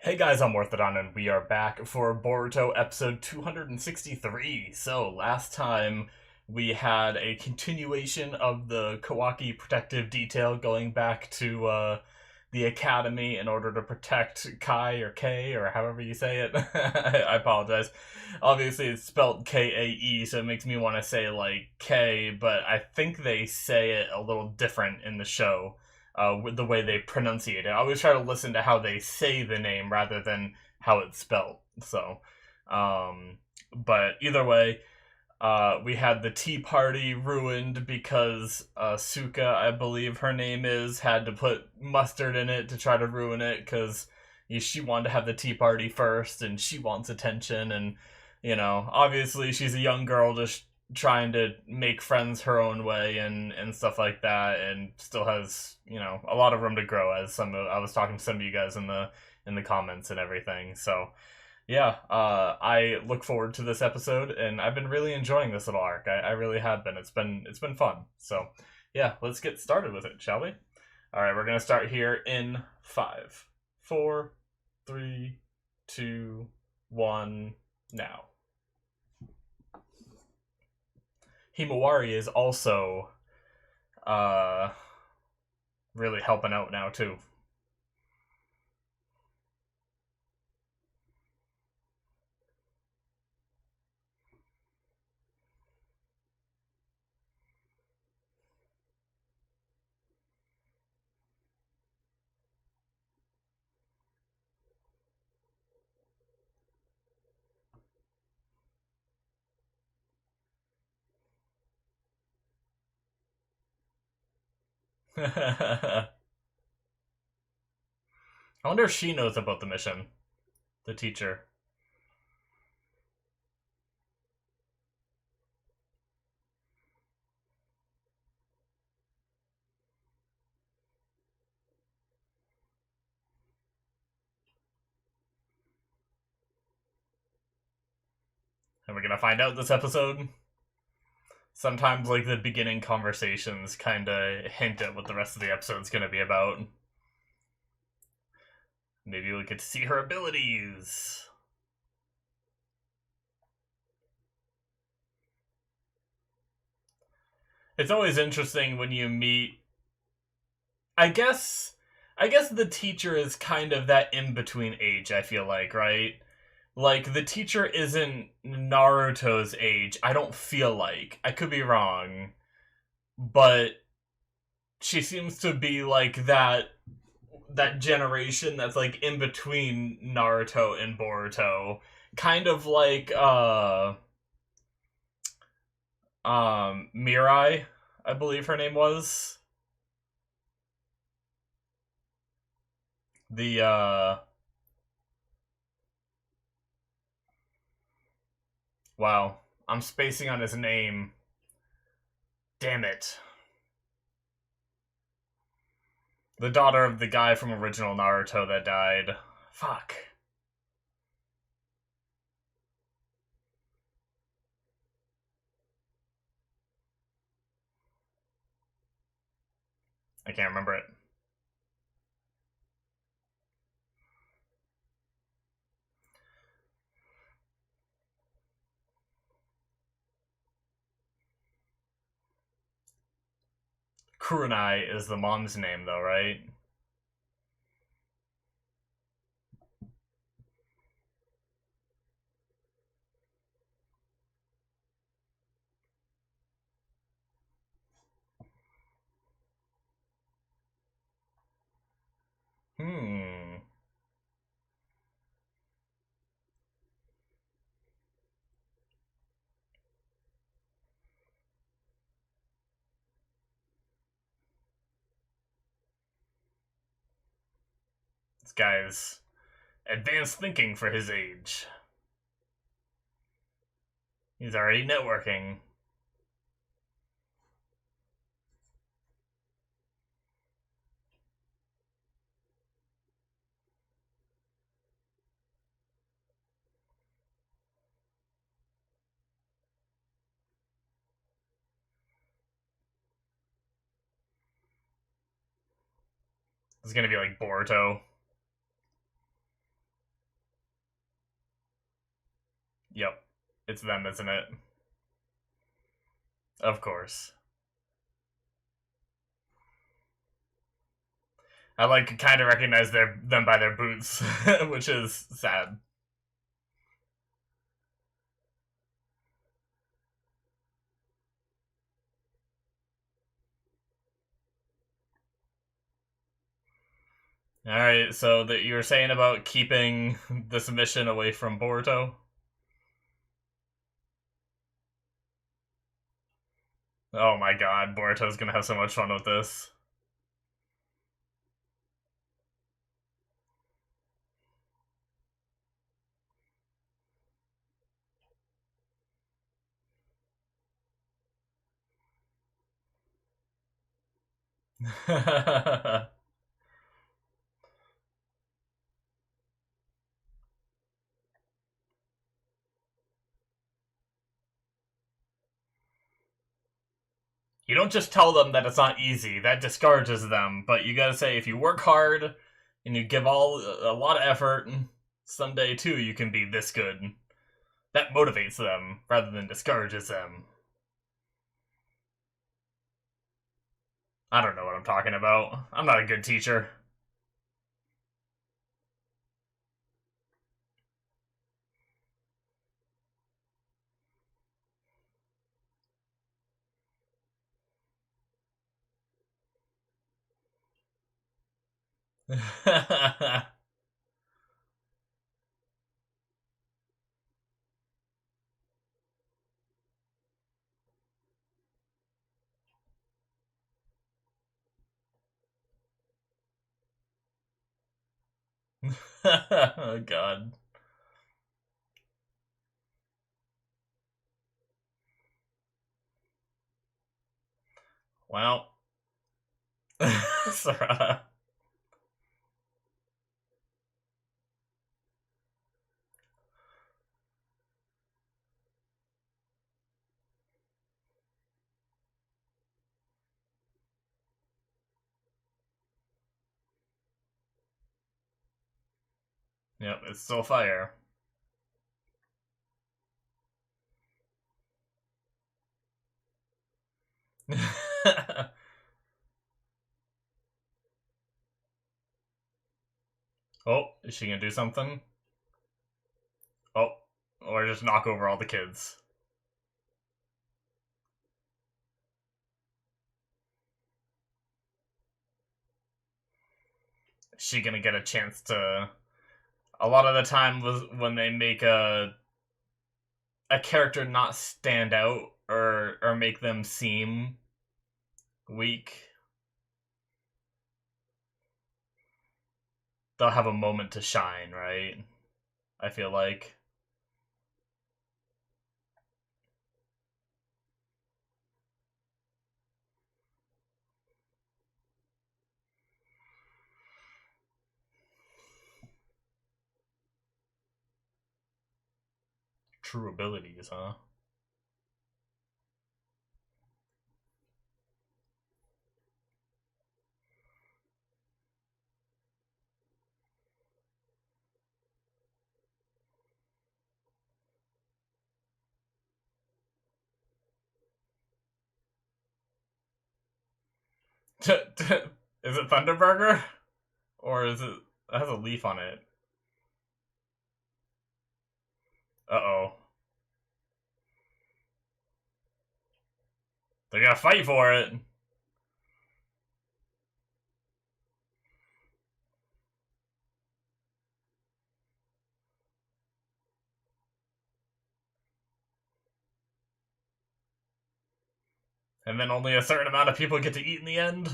Hey guys, I'm Orthodon, and we are back for Boruto episode 263. So, last time we had a continuation of the Kawaki protective detail going back to the academy in order to protect Kai or K or however you say it. I apologize. Obviously, it's spelled K-A-E, so it makes me want to say like K, but I think they say it a little different in the show with the way they pronunciate it. I always try to listen to how they say the name rather than how it's spelled. So, um, but either way, we had the tea party ruined because Suka, I believe her name is, had to put mustard in it to try to ruin it because she wanted to have the tea party first and she wants attention. And, obviously she's a young girl just trying to make friends her own way and stuff like that, and still has a lot of room to grow, as I was talking to some of you guys in the comments and everything. So yeah, I look forward to this episode, and I've been really enjoying this little arc. I really have been. It's been fun. So yeah, let's get started with it, shall we? All right, we're gonna start here in five, four, three, two, one, now. Himawari is also uh really helping out now too. I wonder if she knows about the mission, the teacher. And we're gonna find out this episode. Sometimes, like, the beginning conversations kind of hint at what the rest of the episode's gonna be about. Maybe we get to see her abilities. It's always interesting when you meet. I guess. I guess the teacher is kind of that in between age. I feel like, right? Like, the teacher isn't Naruto's age. I don't feel like. I could be wrong, but she seems to be like that generation that's like in between Naruto and Boruto, kind of like Mirai, I believe her name was the wow, I'm spacing on his name. Damn it. The daughter of the guy from original Naruto that died. Fuck. I can't remember it. Kurenai is the mom's name though, right? Hmm. This guy's advanced thinking for his age. He's already networking. It's gonna be like Boruto. Yep. It's them, isn't it? Of course. I like kind of recognize them by their boots, which is sad. All right, so that you were saying about keeping the submission away from Boruto. Oh my god, Boruto's gonna have so much fun with this. You don't just tell them that it's not easy. That discourages them. But you gotta say, if you work hard and you give all a lot of effort, someday too you can be this good. That motivates them rather than discourages them. I don't know what I'm talking about. I'm not a good teacher. Oh god. Well. Sarada. Yep, it's still fire. Oh, is she gonna do something? Oh, or just knock over all the kids. Is she gonna get a chance to... A lot of the time was when they make a character not stand out or make them seem weak, they'll have a moment to shine, right? I feel like. True abilities, huh? Is it Thunderburger? Or is it... It has a leaf on it. Uh-oh. They're gonna fight for it! And then only a certain amount of people get to eat in the end?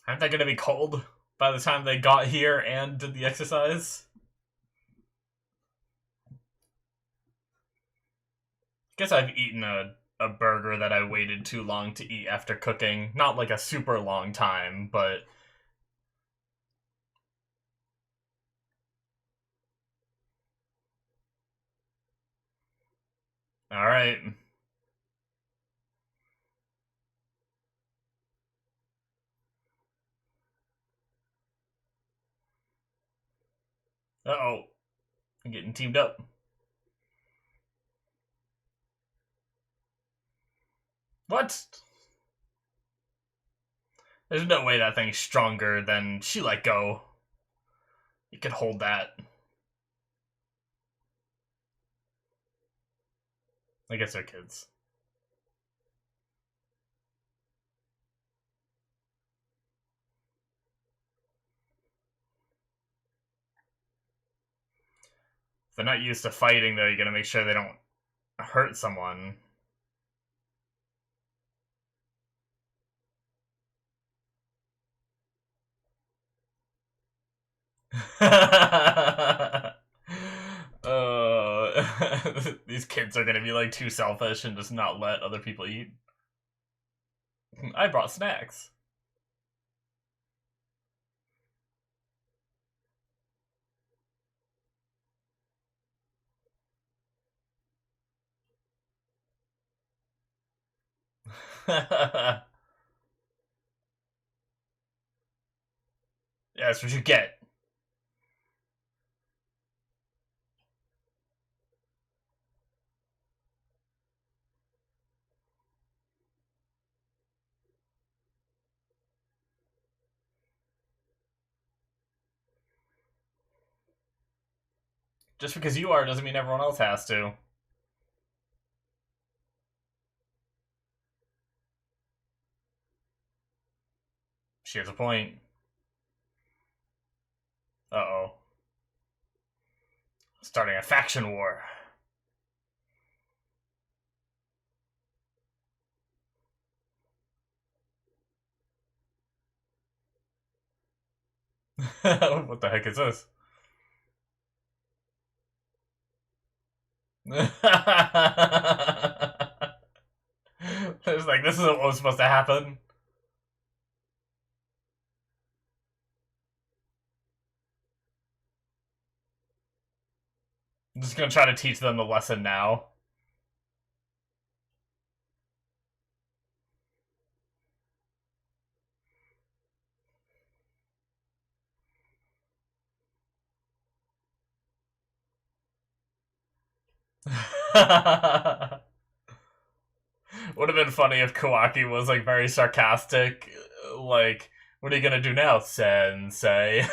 Aren't they gonna be cold by the time they got here and did the exercise? Guess I've eaten a burger that I waited too long to eat after cooking. Not like a super long time, but Alright. Uh-oh. I'm getting teamed up. What? There's no way that thing's stronger than she let go. You could hold that. I guess they're kids. If they're not used to fighting, though, you gotta make sure they don't hurt someone. These kids are gonna be like too selfish and just not let other people eat. I brought snacks. Yeah, that's what you get. Just because you are doesn't mean everyone else has to. She has a point. Uh-oh. Starting a faction war. What the heck is this? It's like, this isn't what was supposed to happen. I'm just gonna try to teach them the lesson now. Would have been funny if Kawaki was like very sarcastic, like, "What are you gonna do now, Sensei?"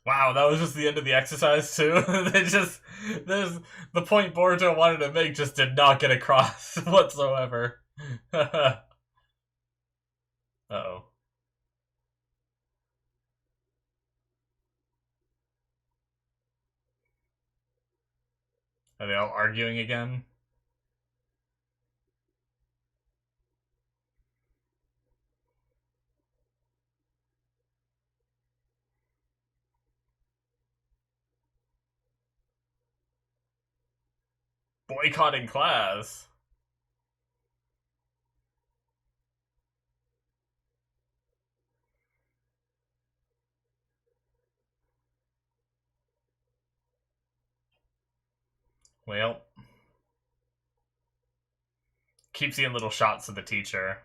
Wow, that was just the end of the exercise too. They just there's the point Boruto wanted to make just did not get across whatsoever. Uh-oh. Are they all arguing again? Boycotting class? Well, keep seeing little shots of the teacher.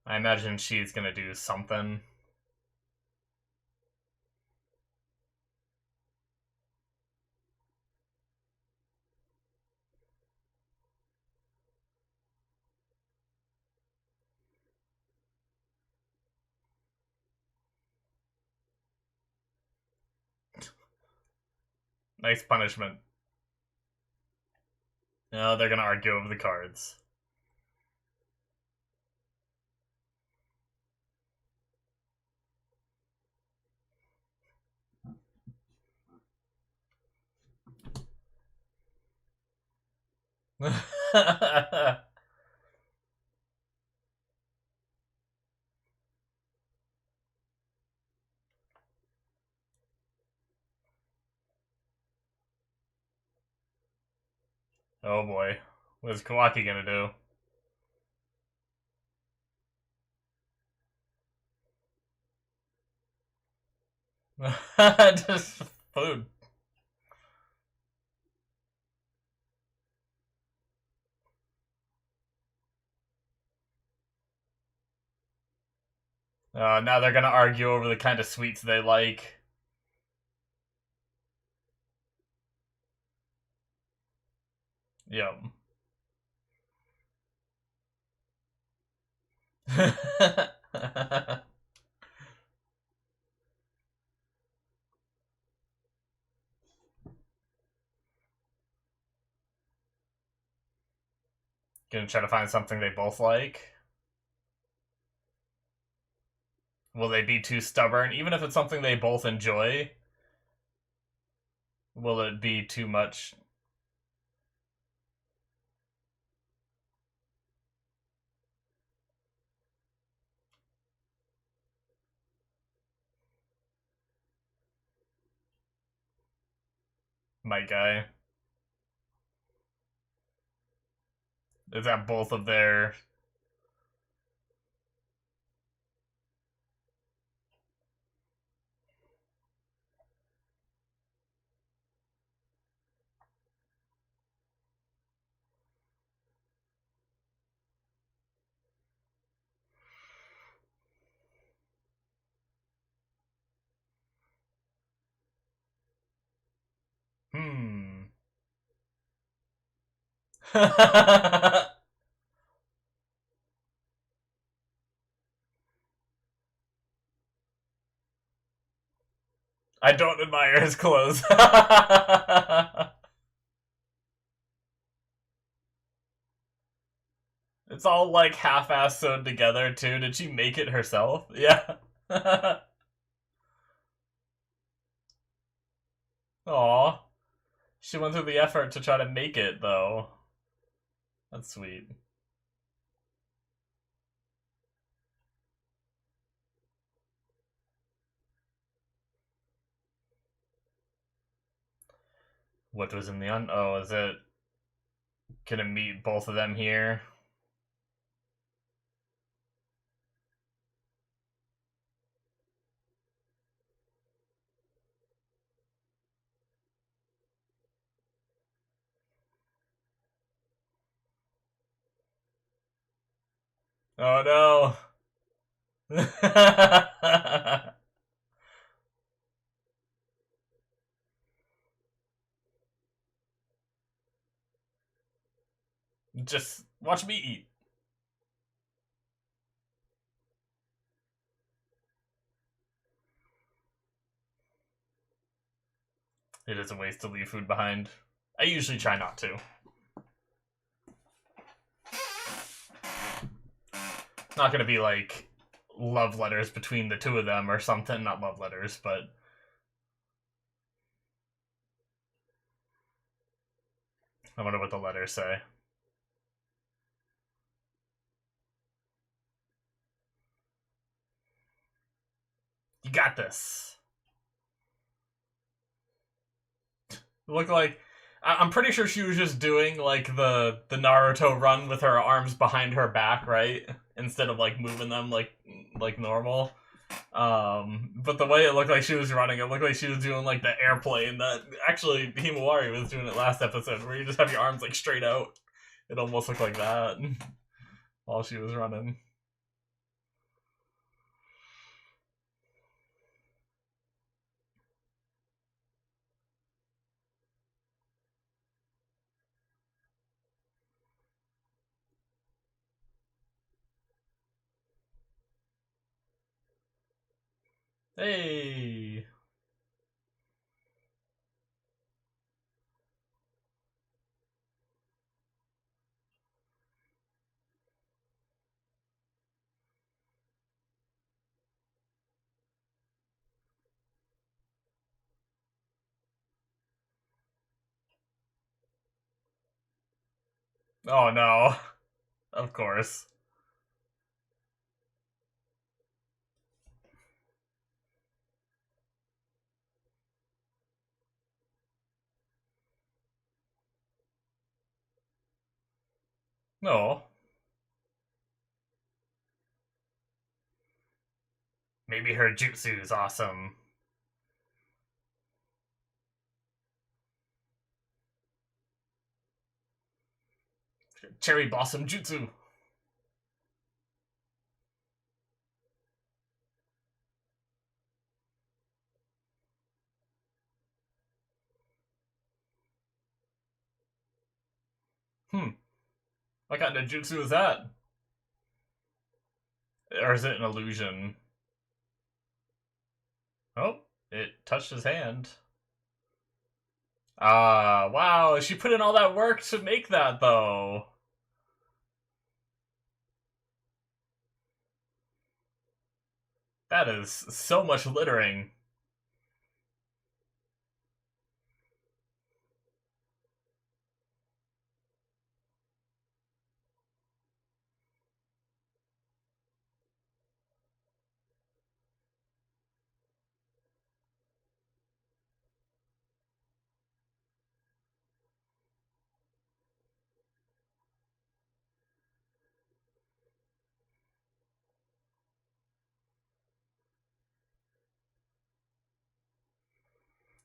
I imagine she's gonna do something. Nice punishment. No, they're gonna argue over the cards. Oh boy. What is Kawaki gonna do? Just food. Now they're gonna argue over the kind of sweets they like. Yep. Gonna try to find something they both like. Will they be too stubborn? Even if it's something they both enjoy, will it be too much? My guy. Is that both of their... Hmm. I don't admire his clothes. It's all like half-ass sewed together too. Did she make it herself? Yeah. Aw. She went through the effort to try to make it though. That's sweet. What was in the oh, is it gonna meet both of them here? Oh no. Just watch me eat. It is a waste to leave food behind. I usually try not to. Not gonna be like love letters between the two of them or something. Not love letters, but I wonder what the letters say. You got this. Look like I'm pretty sure she was just doing like the Naruto run with her arms behind her back, right? Instead of like moving them like normal. But the way it looked like she was running, it looked like she was doing like the airplane that actually Himawari was doing it last episode, where you just have your arms like straight out. It almost looked like that while she was running. Hey. Oh no. Of course. No. Maybe her jutsu is awesome. Cherry Blossom Jutsu. What kind of jutsu is that? Or is it an illusion? Oh, it touched his hand. Ah, wow, she put in all that work to make that, though. That is so much littering.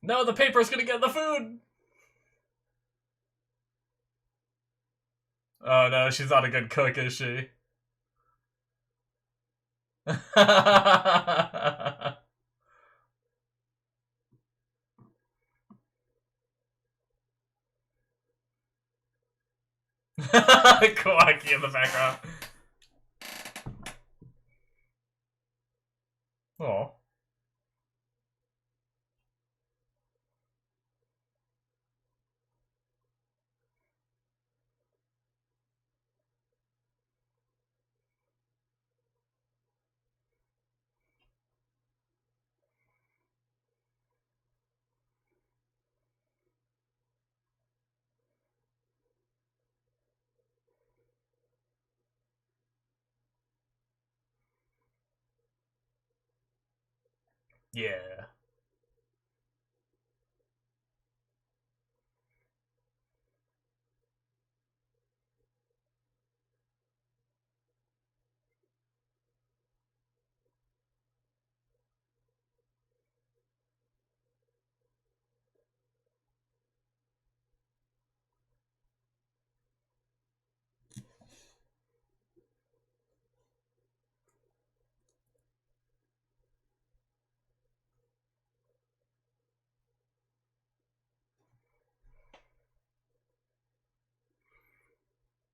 No, the paper's gonna get the food! Oh no, she's not a good cook, is she? Kawaki in the background. Oh. Yeah.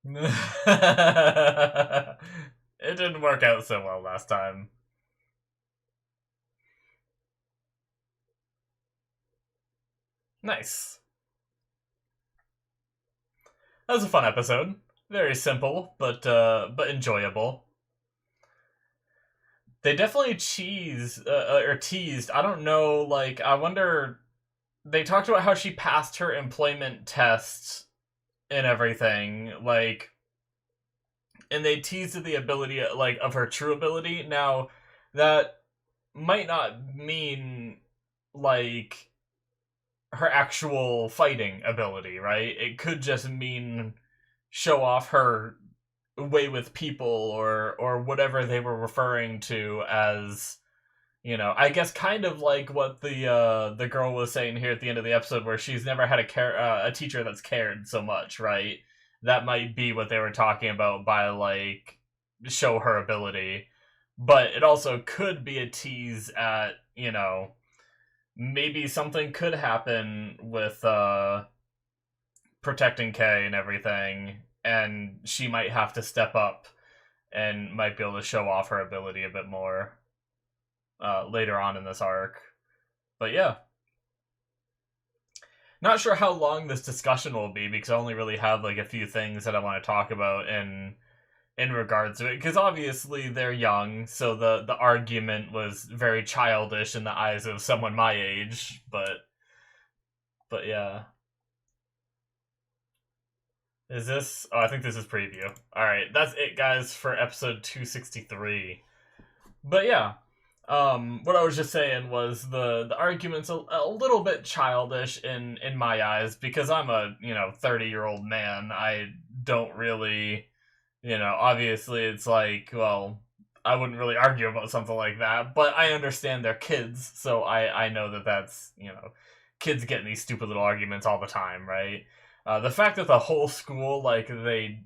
It didn't work out so well last time. Nice. That was a fun episode. Very simple, but enjoyable. They definitely teased. I don't know. Like, I wonder. They talked about how she passed her employment test and everything. Like, and they teased the ability, like, of her true ability. Now, that might not mean like her actual fighting ability, right? It could just mean show off her way with people or whatever they were referring to as, you know, I guess kind of like what the girl was saying here at the end of the episode, where she's never had a teacher that's cared so much, right? That might be what they were talking about by like show her ability, but it also could be a tease at, you know, maybe something could happen with protecting Kay and everything, and she might have to step up and might be able to show off her ability a bit more later on in this arc. But yeah, not sure how long this discussion will be, because I only really have like a few things that I want to talk about in regards to it, because obviously they're young, so the argument was very childish in the eyes of someone my age, but yeah. Is this? Oh, I think this is preview. All right, that's it, guys, for episode 263. But yeah, what I was just saying was the argument's a little bit childish in my eyes, because I'm a 30-year-old man. I don't really, obviously it's like, well, I wouldn't really argue about something like that, but I understand they're kids, so I know that that's, kids get in these stupid little arguments all the time, right? The fact that the whole school, like, they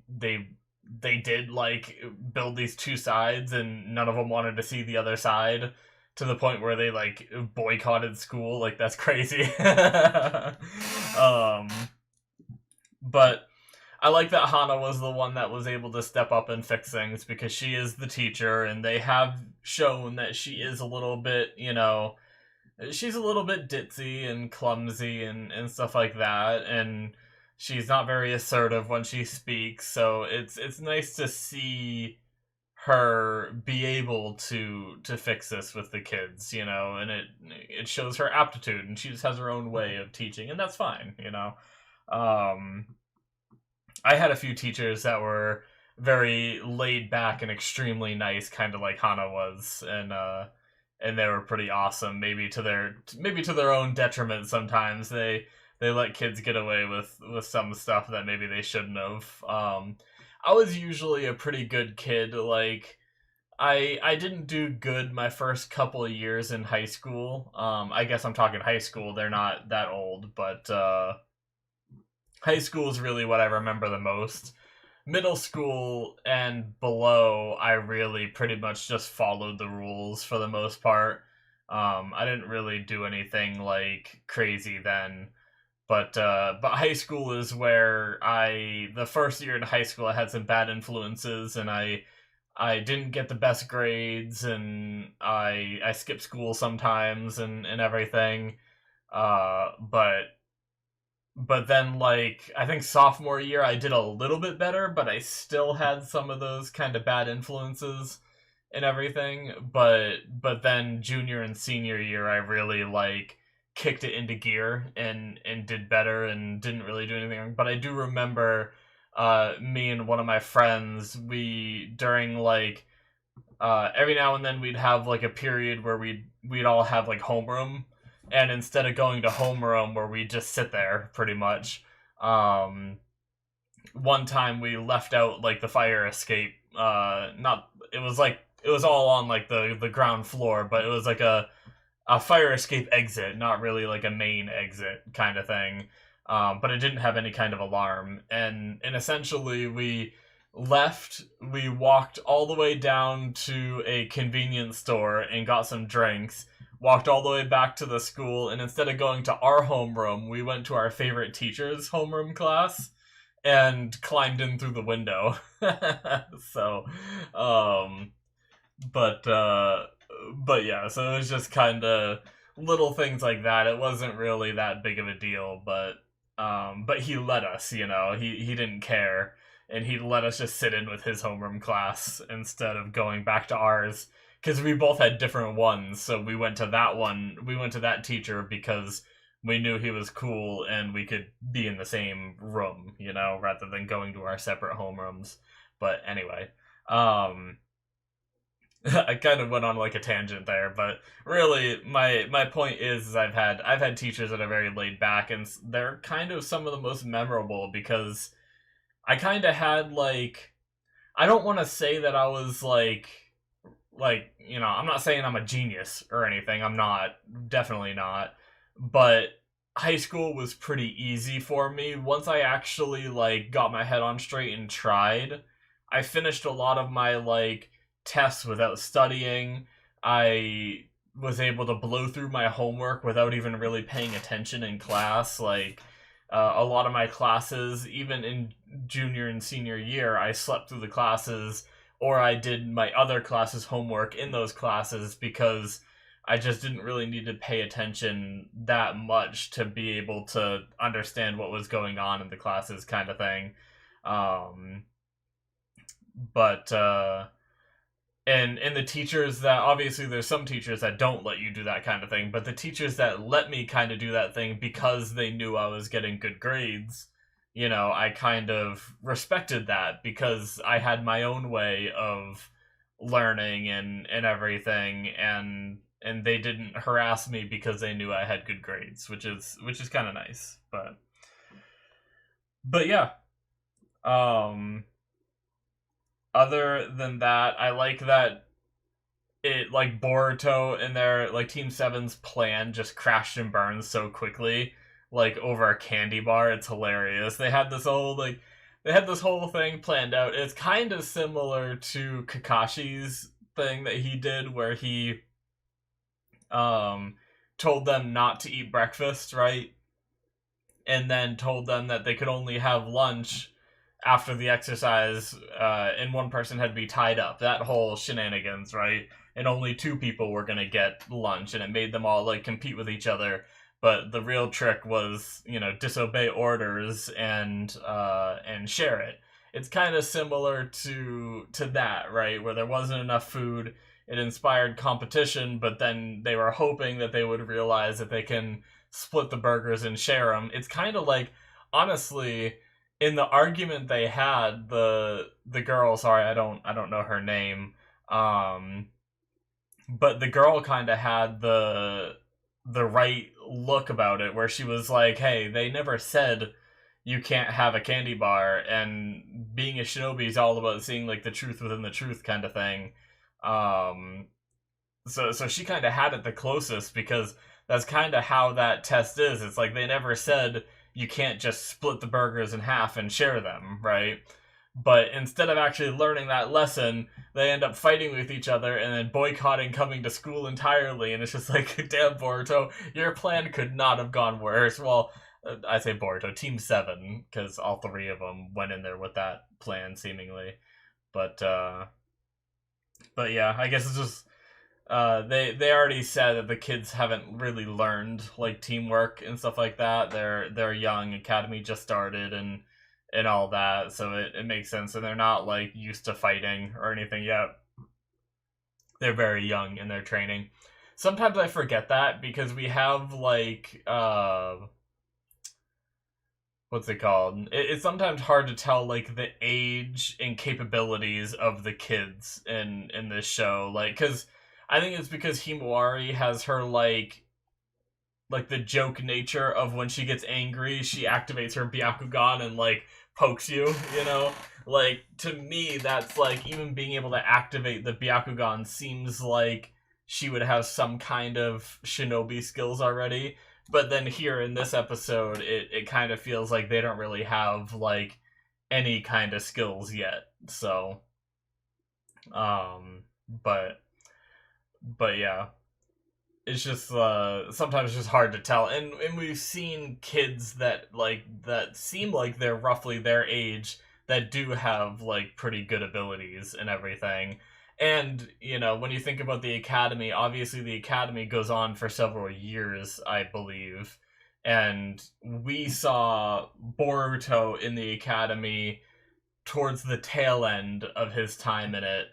did, like, build these two sides and none of them wanted to see the other side, to the point where they, like, boycotted school, like, that's crazy. um but I like that Hana was the one that was able to step up and fix things, because she is the teacher, and they have shown that she is a little bit, she's a little bit ditzy and clumsy and stuff like that, and she's not very assertive when she speaks. So it's nice to see her be able to fix this with the kids, and it shows her aptitude, and she just has her own way of teaching, and that's fine. Um, I had a few teachers that were very laid back and extremely nice, kind of like Hana was, and they were pretty awesome. Maybe to their own detriment sometimes. They let kids get away with some stuff that maybe they shouldn't have. I was usually a pretty good kid. Like, I didn't do good my first couple of years in high school. I guess I'm talking high school. They're not that old, but high school is really what I remember the most. Middle school and below, I really pretty much just followed the rules for the most part. I didn't really do anything like crazy then, but high school is where the first year in high school, I had some bad influences, and I didn't get the best grades, and I skipped school sometimes and everything. But then, like, I think sophomore year I did a little bit better, but I still had some of those kind of bad influences and everything. But then junior and senior year I really, like, kicked it into gear and did better and didn't really do anything wrong. But I do remember me and one of my friends, we during, like, every now and then we'd have, like, a period where we'd all have, like, homeroom, and instead of going to homeroom where we just sit there pretty much, one time we left out, like, the fire escape. Not it was like it was all on, like, the ground floor, but it was like a fire escape exit, not really like a main exit kind of thing. But it didn't have any kind of alarm, and essentially we walked all the way down to a convenience store and got some drinks, walked all the way back to the school, and instead of going to our homeroom, we went to our favorite teacher's homeroom class and climbed in through the window. So, but but yeah, so it was just kind of little things like that. It wasn't really that big of a deal, but he let us, he didn't care, and he let us just sit in with his homeroom class instead of going back to ours, because we both had different ones. So we went to that teacher because we knew he was cool and we could be in the same room, rather than going to our separate homerooms. But anyway, I kind of went on, like, a tangent there, but really my point is I've had teachers that are very laid back, and they're kind of some of the most memorable, because I kind of had, like, I don't want to say that I was I'm not saying I'm a genius or anything. I'm not, definitely not. But high school was pretty easy for me. Once I actually, like, got my head on straight and tried, I finished a lot of my, like, tests without studying. I was able to blow through my homework without even really paying attention in class. Like, a lot of my classes, even in junior and senior year, I slept through the classes, or I did my other classes' homework in those classes, because I just didn't really need to pay attention that much to be able to understand what was going on in the classes, kind of thing. Um, but and the teachers that, obviously there's some teachers that don't let you do that kind of thing, but the teachers that let me kind of do that thing because they knew I was getting good grades, I kind of respected that, because I had my own way of learning and everything, and they didn't harass me because they knew I had good grades, which is kind of nice. But yeah. um Other than that, I like that it, like, Boruto and their, like, Team 7's plan just crashed and burned so quickly. like over a candy bar. It's hilarious. They had this whole thing planned out. It's kind of similar to Kakashi's thing that he did where he um told them not to eat breakfast, right? And then told them that they could only have lunch after the exercise, and one person had to be tied up. That whole shenanigans, right? And only two people were gonna get lunch, and it made them all like compete with each other. But the real trick was, disobey orders and share it. It's kind of similar to that, right? Where there wasn't enough food, it inspired competition, but then they were hoping that they would realize that they can split the burgers and share them. It's kind of like, honestly, in the argument they had, the girl, sorry, I don't know her name, um, but the girl kind of had the right look about it, where she was like, "Hey, they never said you can't have a candy bar, and being a shinobi is all about seeing like the truth within the truth kind of thing." Um, so she kind of had it the closest because that's kind of how that test is. It's like they never said you can't just split the burgers in half and share them, right? But instead of actually learning that lesson, they end up fighting with each other and then boycotting coming to school entirely. And it's just like, damn, Boruto, your plan could not have gone worse. Well, I say Boruto, Team 7, because all three of them went in there with that plan, seemingly. But, uh, but yeah, I guess it's just they already said that the kids haven't really learned like teamwork and stuff like that. They're young, academy just started and all that, so it makes sense. And they're not like used to fighting or anything yet. They're very young in their training. Sometimes I forget that because we have like what's it called? It's sometimes hard to tell like the age and capabilities of the kids in this show, like because I think it's because Himawari has her like the joke nature of when she gets angry, she activates her Byakugan and like pokes you, you know? Like to me that's like even being able to activate the Byakugan seems like she would have some kind of shinobi skills already. But then here in this episode, it kind of feels like they don't really have like any kind of skills yet. So um but yeah, it's just sometimes it's just hard to tell. And we've seen kids that seem like they're roughly their age that do have like pretty good abilities and everything. And when you think about the academy, obviously the academy goes on for several years, I believe. And we saw Boruto in the academy towards the tail end of his time in it,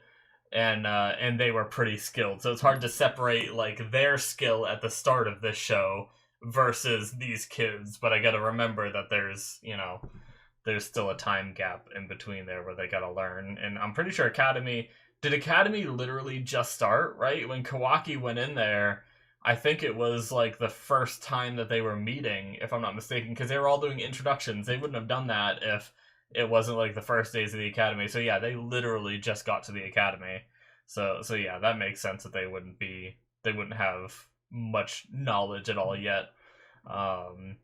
and they were pretty skilled. So it's hard to separate like their skill at the start of this show versus these kids. But I got to remember that there's still a time gap in between there where they got to learn. And I'm pretty sure Academy literally just start, right? When Kawaki went in there, I think it was like the first time that they were meeting, if I'm not mistaken, because they were all doing introductions. They wouldn't have done that if it wasn't like the first days of the academy. So yeah, they literally just got to the academy. So yeah, that makes sense that they wouldn't have much knowledge at all yet. Um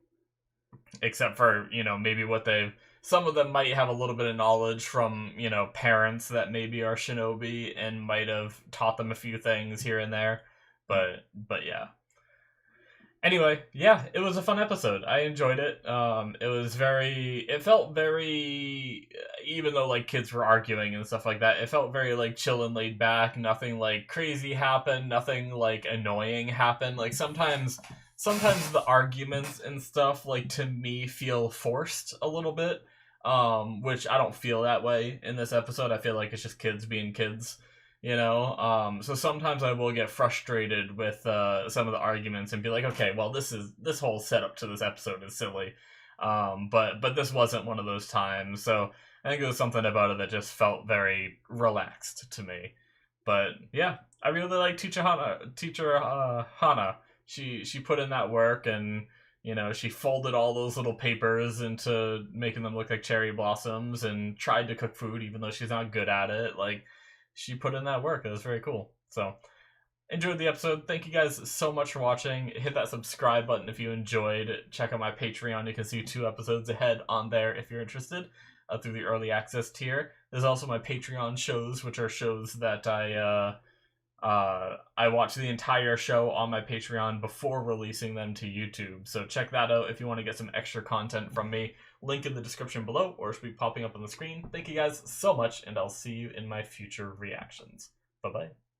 Except for, maybe what they've some of them might have a little bit of knowledge from, parents that maybe are shinobi and might have taught them a few things here and there. But yeah. Anyway, yeah, it was a fun episode. I enjoyed it. It felt very, even though like kids were arguing and stuff like that, it felt very like chill and laid back. Nothing like crazy happened. Nothing like annoying happened. Like sometimes the arguments and stuff like to me feel forced a little bit. Which I don't feel that way in this episode. I feel like it's just kids being kids. So sometimes I will get frustrated with some of the arguments and be like, okay, well, this whole setup to this episode is silly. But this wasn't one of those times. So I think there was something about it that just felt very relaxed to me. But yeah, I really like teacher Hana. She put in that work, and she folded all those little papers into making them look like cherry blossoms and tried to cook food even though she's not good at it. Like, she put in that work. It was very cool. So enjoyed the episode. Thank you guys so much for watching. Hit that subscribe button if you enjoyed. Check out my Patreon. You can see 2 episodes ahead on there if you're interested, through the early access tier. There's also my Patreon shows, which are shows that I watch the entire show on my Patreon before releasing them to YouTube. So check that out if you want to get some extra content from me. Link in the description below, or it should be popping up on the screen. Thank you guys so much, and I'll see you in my future reactions. Bye-bye.